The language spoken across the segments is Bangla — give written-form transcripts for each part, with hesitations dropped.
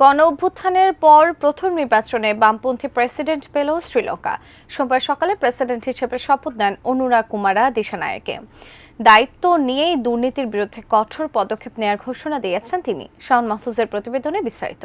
গণ অভ্যুত্থানের পর প্রথম নির্বাচনে বামপন্থী প্রেসিডেন্ট পেল শ্রীলঙ্কা। সোমবার সকালে প্রেসিডেন্ট হিসেবে শপথ নেন অনুরা কুমারা দিশানায়েকে। দায়িত্ব নিয়েই দুর্নীতির বিরুদ্ধে কঠোর পদক্ষেপ নেওয়ার ঘোষণা দিয়েছেন তিনি। শাওন মাহফুজের প্রতিবেদনে বিস্তারিত।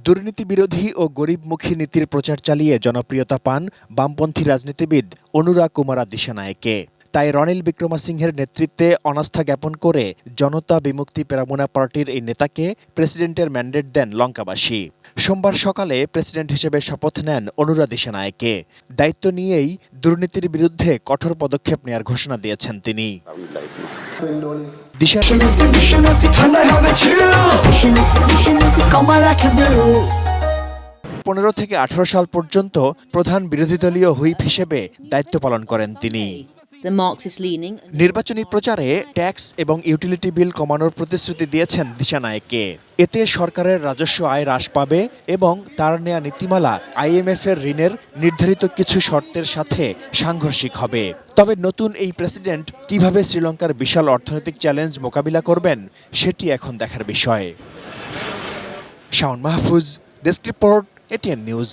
দুর্নীতি বিরোধী ও গরিবমুখী নীতির প্রচার চালিয়ে জনপ্রিয়তা পান বামপন্থী রাজনীতিবিদ অনুরা কুমারা দিশানায়েকে। তাই রনিল বিক্রমাসিংহের নেতৃত্বে অনাস্থা জ্ঞাপন করে জনতা বিমুক্তি পেরামুনা পার্টির এই নেতাকে প্রেসিডেন্টের ম্যান্ডেট দেন লঙ্কাবাসী। সোমবার সকালে প্রেসিডেন্ট হিসেবে শপথ নেন অনুরা দিশানায়েকে। দায়িত্ব নিয়েই দুর্নীতির বিরুদ্ধে কঠোর পদক্ষেপ নেওয়ার ঘোষণা দিয়েছেন তিনি। 15 থেকে 18 সাল পর্যন্ত প্রধান বিরোধী দলীয় হুইপ হিসেবে দায়িত্ব পালন করেন তিনি। নির্বাচনী প্রচারে ট্যাক্স এবং ইউটিলিটি বিল কমানোর প্রতিশ্রুতি দিয়েছেন দিশানায়েকে। এতে সরকারের রাজস্ব আয় হ্রাস পাবে এবং তার নেয়া নীতিমালা IMF এর ঋণের নির্ধারিত কিছু শর্তের সাথে সাংঘর্ষিক হবে। তবে নতুন এই প্রেসিডেন্ট কিভাবে শ্রীলঙ্কার বিশাল অর্থনৈতিক চ্যালেঞ্জ মোকাবিলা করবেন সেটি এখন দেখার বিষয়। Shaon Mahfuz, desk report, ATN news.